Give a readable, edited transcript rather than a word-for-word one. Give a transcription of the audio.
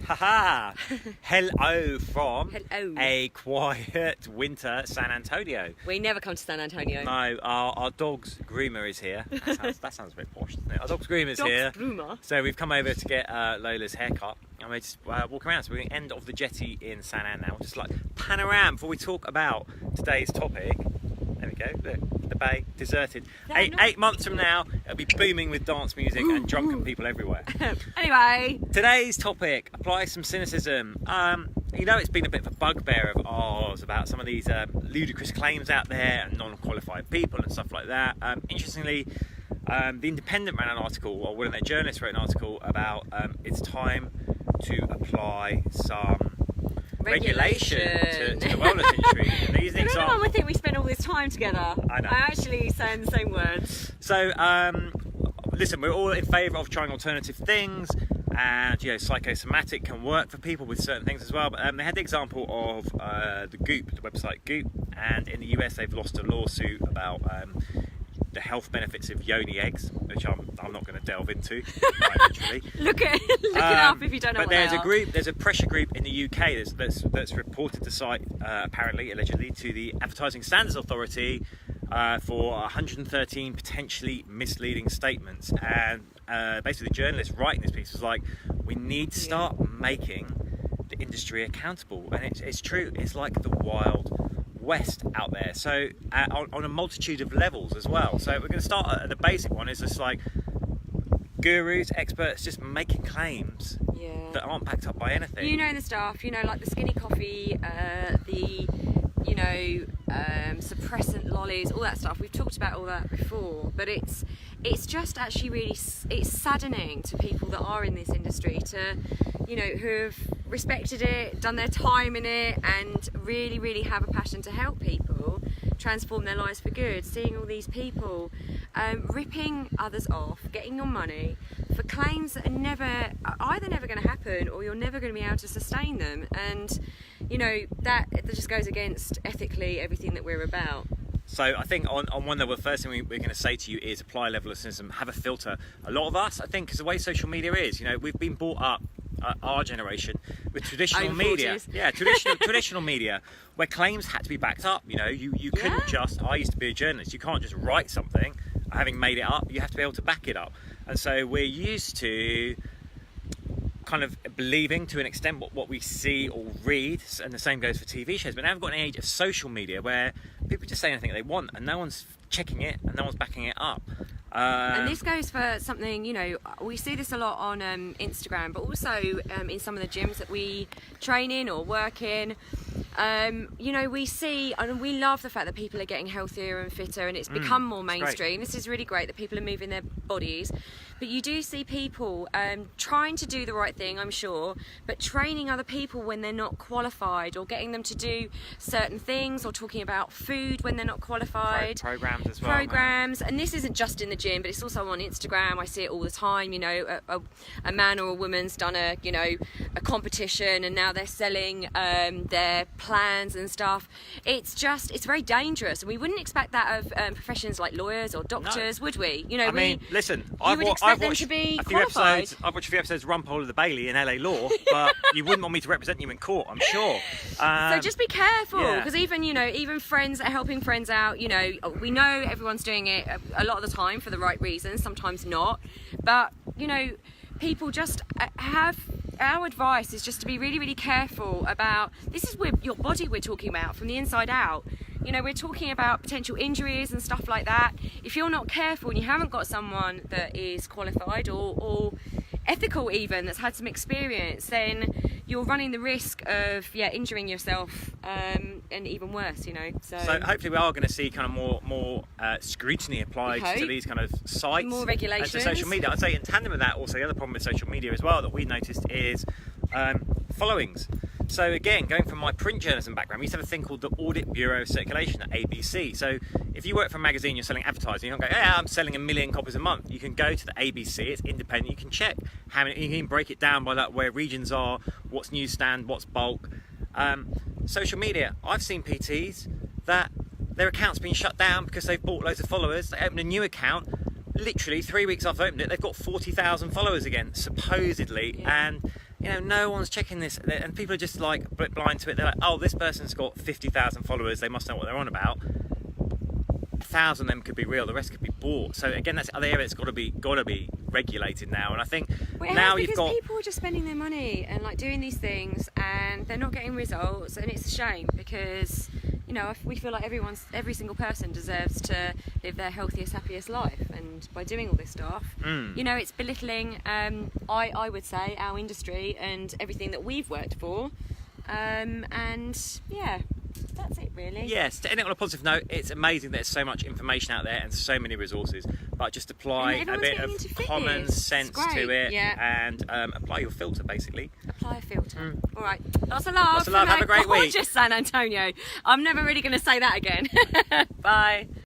Haha! Hello from Hello. a quiet winter San Antonio. We never come to San Antonio. No, our dog's groomer is here. That sounds a bit posh, doesn't it? Our dog's groomer's here. Groomer. So we've come over to get Lola's haircut. And we're just walking around. So we're at the end of the jetty in San An now. We'll just like pan around before we talk about today's topic. There we go, look, the bay, deserted. Eight months from now, it'll be booming with dance music and drunken people everywhere. Anyway. Today's topic, apply some cynicism. You know, it's been a bit of a bugbear of ours about some of these ludicrous claims out there and non-qualified people and stuff like that. Interestingly, The Independent ran an article, or one of their journalists wrote an article about it's time to apply some regulation to the wellness industry. And these things Everyone would think we spend all this time together. I know. I actually saying the same words. So, listen, we're all in favour of trying alternative things, and you know, psychosomatic can work for people with certain things as well. But they had the example of the Goop, the website Goop, and in the US they've lost a lawsuit about the health benefits of yoni eggs, which I'm not going to delve into, quite literally. Look it up if you don't know what they are. But there's a pressure group in the UK that's reported the site, allegedly, to the Advertising Standards Authority for 113 potentially misleading statements. And basically the journalist writing this piece was like, we need to start making the industry accountable. And it's true, it's like the Wild West out there, so on a multitude of levels as well. So we're going to start at the basic one, is just like gurus, experts just making claims that aren't backed up by anything. You know the stuff, you know, like the skinny coffee, suppressant lollies, all that stuff. We've talked about all that before, but it's just actually really, it's saddening to people that are in this industry to, you know, who have respected it, done their time in it, and really, really have a passion to help people transform their lives for good. Seeing all these people ripping others off, getting your money for claims that are either never going to happen or you're never going to be able to sustain them. And you know, that just goes against ethically everything that we're about. So I think on one level, the first thing we're going to say to you is apply a level of cynicism, have a filter. A lot of us, I think, because the way social media is, you know, we've been brought up, our generation, with traditional media. 40s. Yeah, traditional media, where claims had to be backed up. You know, you couldn't just, I used to be a journalist, you can't just write something, having made it up, you have to be able to back it up. And so we're used to kind of believing to an extent what we see or read, and the same goes for TV shows. But now we've got an age of social media where people just say anything they want and no one's checking it and no one's backing it up. And this goes for something, you know, we see this a lot on Instagram, but also in some of the gyms that we train in or work in. You know, we see, and we love the fact that people are getting healthier and fitter, and it's become more mainstream. This is really great that people are moving their bodies. But you do see people trying to do the right thing, I'm sure, but training other people when they're not qualified, or getting them to do certain things, or talking about food when they're not qualified. Programs as well. Programs, and this isn't just in the gym, but it's also on Instagram. I see it all the time. You know, a man or a woman's done a competition, and now they're selling their plans and stuff. It's very dangerous, and we wouldn't expect that of professions like lawyers or doctors, would we? You know, I mean, listen, I've watched a few episodes of Rumpole of the Bailey in LA Law, but you wouldn't want me to represent you in court, I'm sure. So just be careful, because even friends that are helping friends out, you know, we know everyone's doing it a lot of the time for the right reasons, sometimes not, but you know, people just have, our advice is just to be really, really careful about, this is with your body we're talking about, from the inside out. You know, we're talking about potential injuries and stuff like that. If you're not careful and you haven't got someone that is qualified or ethical even, that's had some experience, then you're running the risk of injuring yourself, and even worse, you know. So hopefully we are going to see kind of more scrutiny applied to these kind of sites, more regulations, and to social media. I'd say in tandem with that, also the other problem with social media as well that we noticed is followings. So again, going from my print journalism background, we used to have a thing called the Audit Bureau of Circulation at ABC. So if you work for a magazine, you're selling advertising, you don't go, I'm selling 1 million copies a month. You can go to the ABC, it's independent, you can check how many, you can break it down by like where regions are, what's newsstand, what's bulk. Social media, I've seen PTs that their account's been shut down because they've bought loads of followers, they open a new account, literally 3 weeks after I opened it, they've got 40,000 followers again, supposedly, and you know, no one's checking this, and people are just like blind to it. They're like, oh, this person's got 50,000 followers, they must know what they're on about. 1,000 of them could be real, the rest could be bought. So again, that's the other area that's got to be regulated now. And I think now you've got, people are just spending their money and like doing these things, and they're not getting results, and it's a shame because, you know, we feel like every single person deserves to live their healthiest, happiest life, and by doing all this stuff, you know, it's belittling. I would say our industry and everything that we've worked for, and yeah. That's it, really. Yes, to end it on a positive note, it's amazing that there's so much information out there and so many resources, but just apply a bit of common sense to it, and apply your filter, basically. Apply a filter. All right, lots of love. Lots of love, have a great week. Gorgeous San Antonio. I'm never really going to say that again. Bye.